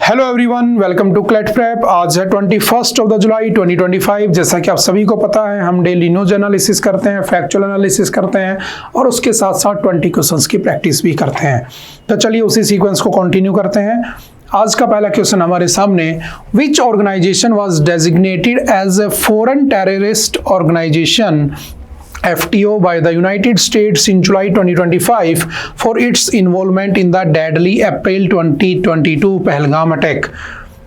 Hello everyone, welcome to CLAT prep. आज है 21 of the जुलाई 2025। जैसा कि आप सभी को पता है, हम डेली न्यूज एनालिसिस करते हैं, फैक्चुअल एनालिसिस करते हैं और उसके साथ साथ 20 क्वेश्चंस की प्रैक्टिस भी करते हैं। तो चलिए उसी सीक्वेंस को कंटिन्यू करते हैं। आज का पहला क्वेश्चन हमारे सामने, which organization was designated as a foreign terrorist organization FTO by the United States in July 2025 for its involvement in the deadly April 2022 Pahalgam attack.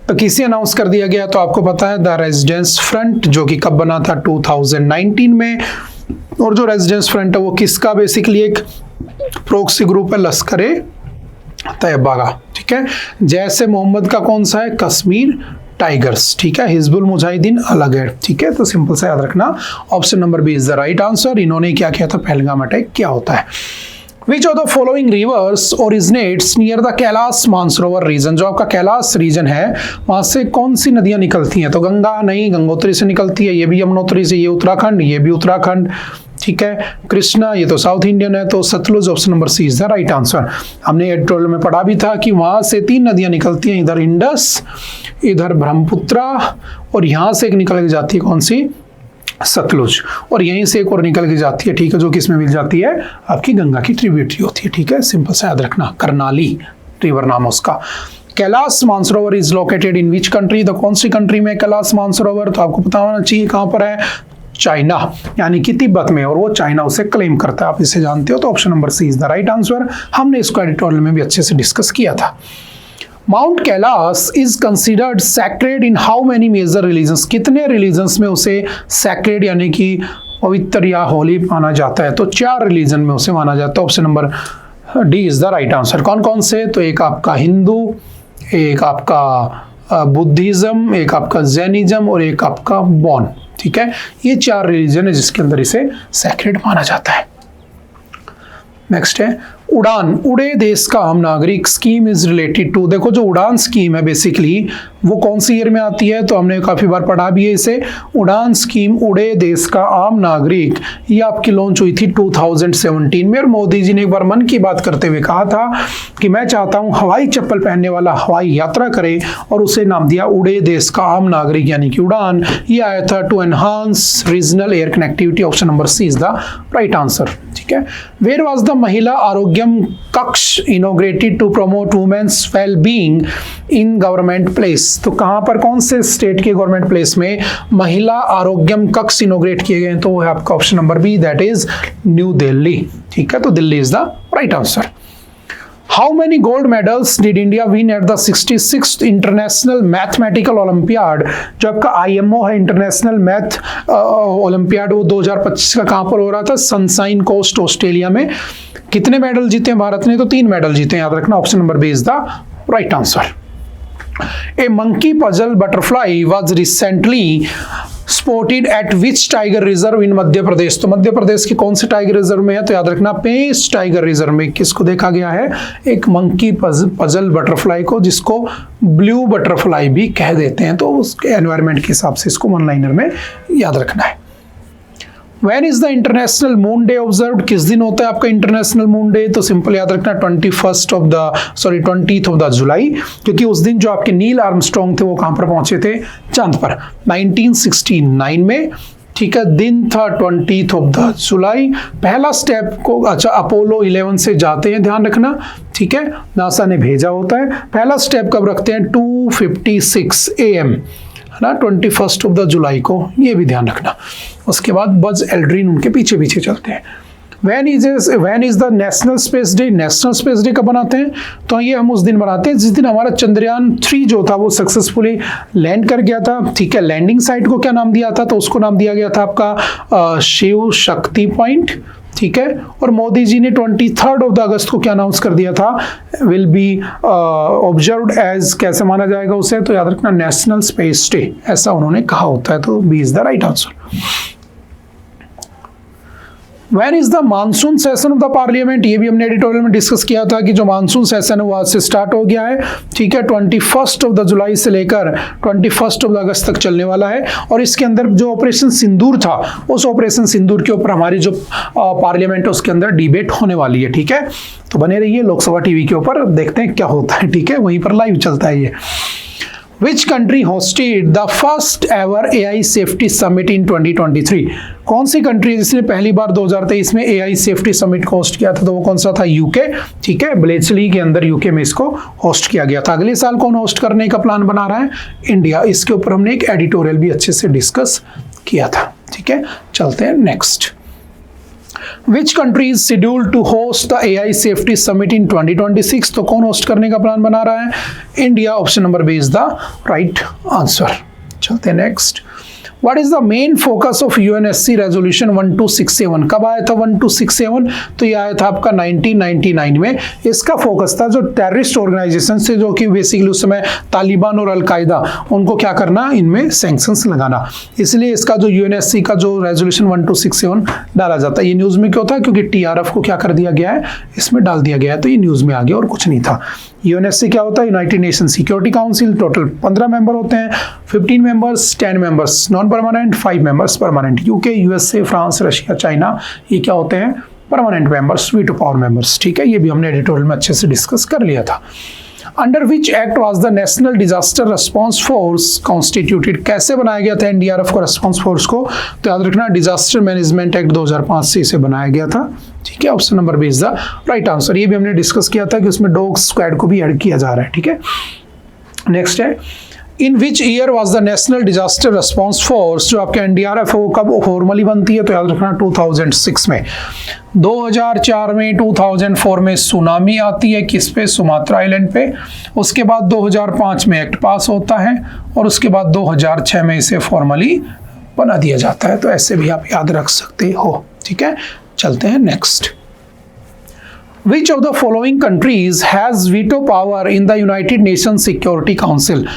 तो किसे अनाउंस कर दिया गया? तो आपको पता है द रेजिडेंस फ्रंट, जो कि कब बना था 2019 में। और जो रेजिडेंस फ्रंट है वो किसका? बेसिकली एक प्रोक्सी ग्रुप है लश्कर तैयबा का। ठीक है, जैसे मोहम्मद का कौन सा है? कश्मीर टाइगर्स। ठीक है, हिजबुल मुजाहिदीन अलग है। ठीक है, तो सिंपल सा याद रखना, option number B is the right answer. इन्होंने क्या किया था? पहलगाम अटैक क्या होता है? Which of the following rivers originates near the Kailash Mansarovar region? जो आपका कैलाश रीजन है वहां से कौन सी नदियां निकलती हैं? तो गंगा नहीं, गंगोत्री से निकलती है, ये भी यमुनोत्री से, ये उत्तराखंड, ये भी उत्तराखंड। ठीक है, कृष्णा ये तो साउथ इंडियन है, तो Sutlej option number C is the right answer. हमने एडिटोरियल में पढ़ा भी था कि वहां से 3 नदियां निकलती हैं, इधर इंडस, इधर ब्रह्मपुत्रा और यहां से एक निकल के जाती है कौन सी? सतलुज। और यहीं से एक और निकल के जाती है, ठीक है, जो किसमें मिल जाती है? आपकी गंगा की ट्रिब्यूटरी होती है। ठीक है, सिंपल सा याद रखना, करनाली रिवर नाम उसका। Kailash Mansarovar is located in which country? तो कौन सी कंट्री में कैलाश मानसरोवर? तो आपको पता होना चाहिए कहां पर है? चाइना, यानी कि तिब्बत में, और वो चाइना उसे क्लेम करता है, आप इसे जानते हो। तो option number C is the right answer. हमने इसको एडिटोरियल में भी अच्छे से डिस्कस किया था। Mount Kailash is considered sacred in how many major religions? कितने रिलीजन्स में उसे सैक्रेड यानी कि पवित्र या होली माना जाता है? तो 4 रिलीजन में उसे माना जाता है। Option number D is the right answer. कौन कौन से? तो एक आपका हिंदू, एक आपका बुद्धिज्म, एक आपका जैनिज्म और एक आपका बौन। ठीक है, ये 4 रिलीजन है जिसके अंदर इसे सैक्रेड माना जाता है। नेक्स्ट है उड़ान, उड़े देश का आम नागरिक स्कीम इज रिलेटेड टू। देखो, जो उड़ान स्कीम है बेसिकली वो कौन सी ईयर में आती है? तो हमने काफी बार पढ़ा भी है इसे। उड़ान स्कीम, उड़े देश का आम नागरिक, ये आपकी लॉन्च हुई थी 2017 में। और मोदी जी ने एक बार मन की बात करते हुए कहा था कि मैं चाहता हूं हवाई चप्पल पहनने वाला हवाई यात्रा करे, और उसे नाम दिया उड़े देश का आम नागरिक यानी कि उड़ान। ये आया था to enhance regional air connectivity. Option number C is the right answer. ठीक है, where was the Mahila Arogyam Kaksh inaugurated to promote women's well being in government place? तो कहां पर, कौन से स्टेट के गवर्नमेंट प्लेस में महिला आरोग्यम कक्ष इनॉग्रेट किए गए? तो वो है आपका option number B, that is New Delhi. ठीक है, तो Delhi is the right answer. How many gold medals did India win at the 66th International Mathematical Olympiad? जो आपका IMO है, इंटरनेशनल मैथ ओलंपियाड, वो 2025 का कहां पर हो रहा था? सनशाइन कोस्ट ऑस्ट्रेलिया में। कितने मेडल जीते हैं भारत ने? तो 3 मेडल जीते हैं, याद रखना। Option number B is the right answer. A monkey puzzle butterfly was recently spotted at which tiger reserve in Madhya Pradesh? तो मध्य प्रदेश के कौन से टाइगर रिजर्व में है? तो याद रखना, पेंच टाइगर रिजर्व में किसको देखा गया है? एक मंकी पजल बटरफ्लाई को, जिसको ब्लू बटरफ्लाई भी कह देते हैं। तो उसके एनवायरनमेंट के हिसाब से इसको वन लाइनर में याद रखना है। When is the international moon day observed? किस दिन होता है आपका इंटरनेशनल मून डे? तो सिंपल याद रखना 20th ऑफ द जुलाई, क्योंकि उस दिन जो आपके नील आर्मस्ट्रॉन्ग थे वो कहां पर पहुंचे थे? चांद पर, 1969 में। ठीक है, दिन था 20th ऑफ द जुलाई। पहला स्टेप को, अच्छा, अपोलो 11 से जाते हैं, ध्यान रखना। ठीक है, नासा ने भेजा होता है। पहला स्टेप कब रखते हैं? 2:56 AM है ना, 21st ऑफ द जुलाई को, ये भी ध्यान रखना। उसके बाद बज एल्ड्रिन उनके पीछे पीछे चलते हैं। When is the national space day? National space day कब बनाते हैं? तो ये हम उस दिन बनाते हैं जिस दिन हमारा चंद्रयान 3 जो था वो सक्सेसफुली लैंड कर गया था। ठीक है, लैंडिंग साइट को क्या नाम दिया था? तो उसको नाम दिया गया था आपका शिव शक्ति पॉइंट। ठीक है, और मोदी जी ने 23rd ऑफ द अगस्त को क्या अनाउंस कर दिया था? विल बी ऑब्जर्व्ड एज, कैसे माना जाएगा उसे? तो याद रखना, नेशनल स्पेस डे, ऐसा उन्होंने कहा होता है। तो B is the right answer. When is the monsoon session of the parliament, ये भी हमने एडिटोरियल में डिस्कस किया था कि जो मानसून सेशन है वो आज से स्टार्ट हो गया है, ठीक है। 21 जुलाई से लेकर 21 अगस्त तक चलने वाला है। और इसके अंदर जो ऑपरेशन सिंदूर था, उस ऑपरेशन सिंदूर के ऊपर हमारी जो पार्लियामेंट है उसके अंदर डिबेट होने वाली है, ठीक है। तो बने रहिए लोकसभा टीवी के ऊपर, देखते हैं क्या होता है, ठीक है, वहीं पर लाइव चलता है ये। Which country hosted the first ever AI Safety Summit in 2023? कौन सी कंट्री जिसने पहली बार 2023 में AI सेफ्टी समिट को होस्ट किया था? तो वो कौन सा था? यूके, ठीक है। ब्लेचली के अंदर यूके में इसको होस्ट किया गया था। अगले साल कौन होस्ट करने का प्लान बना रहा है? इंडिया। इसके ऊपर हमने एक एडिटोरियल भी अच्छे से डिस्कस किया था, ठीक है। चलते हैं next. Which country is scheduled to host the AI Safety Summit in 2026? तो कौन होस्ट करने का प्लान बना रहा है? India. Option number B is the right answer. चलते हैं next. What is the main focus of UNSC Resolution 1267? कब आया था 1267? तो ये आया था आपका 1999 में। इसका फोकस था जो टेररिस्ट ऑर्गेनाइजेशन से, जो कि बेसिकली उस समय तालिबान और अलकायदा, उनको क्या करना, इनमें सैंक्शंस लगाना। इसलिए इसका जो UNSC का जो रेजोल्यूशन 1267 डाला जाता है। ये न्यूज़ में क्यों था? क्योंकि TRF को क्या कर दिया गया है, इसमें डाल दिया गया है, तो ये न्यूज़ में आ गया और कुछ नहीं था। UNSC क्या होता है? United nation security council. Total 15 member होते हैं, 15 members, 10 members non permanent, 5 members permanent. UK, USA, France, Russia, China, ये क्या होते हैं? Permanent members, veto power members, ठीक है। ये भी हमने एडिटोरियल में अच्छे से डिस्कस कर लिया था। Under which act was the National Disaster Response force constituted? कैसे बनाया गया था NDRF को, रिस्पांस फोर्स को? तो याद रखना डिजास्टर मैनेजमेंट एक्ट 2005 से इसे बनाया गया था, ठीक है। Option number B is the right answer. ये भी हमने डिस्कस किया था कि उसमें डॉग स्क्वाड को भी ऐड किया जा रहा है, ठीक है। नेक्स्ट है, in which year was the National Disaster Response Force, जो आपके NDRF है वो कब फॉर्मली बनती है? तो याद रखना 2006 में। 2004 में, 2004 में सुनामी आती है, किस पे? सुमात्रा आइलैंड पे। उसके बाद 2005 में एक्ट पास होता है और उसके बाद 2006 में इसे फॉर्मली बना दिया जाता है। तो ऐसे भी आप याद रख सकते हो, ठीक है। चलते हैं next. Which of the following countries has veto power in the United Nations Security Council?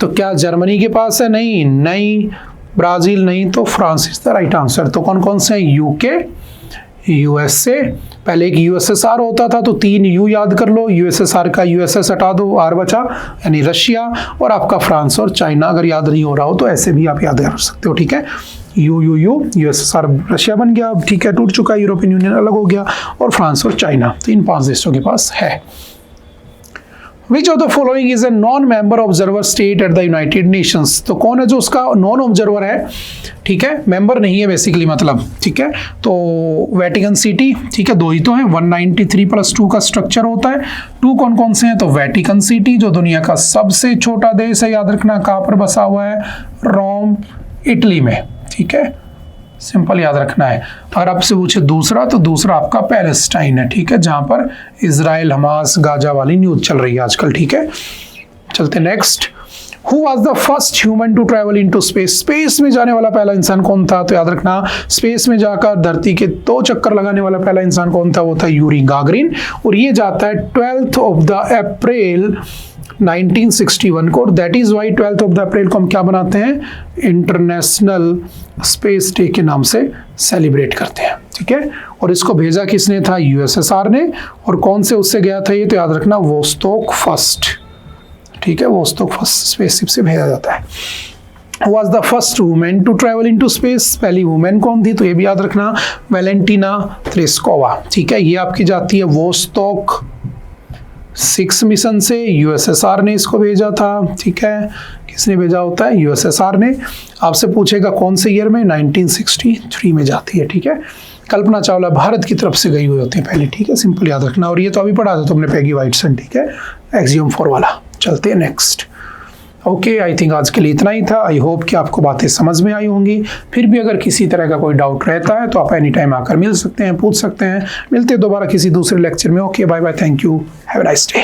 तो क्या जर्मनी के पास है? नहीं। ब्राजील नहीं, तो France is the right answer. तो कौन कौन से हैं? यूके, USA, पहले एक USSR होता था, तो 3 U याद कर लो। USSR का USS हटा दो, R बचा, यानी रशिया, और आपका फ्रांस और चाइना। अगर याद नहीं हो रहा हो तो ऐसे भी आप याद कर सकते हो, ठीक है। USSR रशिया बन गया, ठीक है, टूट चुका है, यूरोपियन यूनियन अलग हो गया, और फ्रांस और चाइना, तो इन 5 देशों के पास है। Which of the following is a non-member observer state at the United Nations? तो कौन है जो उसका नॉन ऑब्जर्वर है, ठीक है, मेंबर नहीं है बेसिकली, मतलब, ठीक है। तो वेटिकन सिटी, ठीक है, 2 ही तो है। 193+2 का स्ट्रक्चर होता है। 2 कौन कौन से हैं? तो वेटिकन सिटी, जो दुनिया का सबसे छोटा देश है, याद रखना, कहाँ पर बसा हुआ है? रोम, इटली में, ठीक है, सिंपल याद रखना है। अगर आपसे पूछे दूसरा, तो दूसरा आपका पैलेस्टाइन है, ठीक है, जहां पर इजराइल, हमास, गाजा वाली न्यूज चल रही है आजकल, ठीक है। चलते next. Who was the first human to travel into space? Space में जाने वाला पहला इंसान कौन था? तो याद रखना, स्पेस में जाकर धरती के 2 चक्कर लगाने वाला पहला इंसान कौन था? वो था यूरी गागरिन, और ये जाता है 12 अप्रैल 1961 को। दैट इज वाई 12 अप्रैल को हम क्या बनाते हैं? इंटरनेशनल स्पेस डे के नाम से सेलिब्रेट करते हैं, ठीक है। और इसको भेजा किसने था? USSR ने। और कौन से उससे गया था ये? तो याद रखना, वोस्टोक फर्स्ट, ठीक है, वोस्टोक फर्स्ट स्पेसशिप से भेजा जाता है। Was the first woman to travel into space? पहली वुमेन कौन थी? तो ये भी याद रखना, वैलेंटिना तेरेस्कोवा, ठीक है। ये आपकी जाती है वोस्टोक 6 मिशन से, USSR ने इसको भेजा था, ठीक है। किसने भेजा होता है? USSR ने। आपसे पूछेगा कौन से ईयर में? 1963 में जाती है, ठीक है। कल्पना चावला भारत की तरफ से गई हुई होती है पहले, ठीक है, सिंपल याद रखना। और ये तो अभी पढ़ा था तुमने, पैगी वाइटसन, ठीक है, एक्सियम 4 वाला। चलते हैं नेक्स्ट। ओके, आई थिंक आज के लिए इतना ही था। आई होप कि आपको बातें समझ में आई होंगी। फिर भी अगर किसी तरह का कोई डाउट रहता है तो आप एनी टाइम आकर मिल सकते हैं, पूछ सकते हैं। मिलते हैं दोबारा किसी दूसरे लेक्चर में। Okay, bye bye, thank you, have a nice day.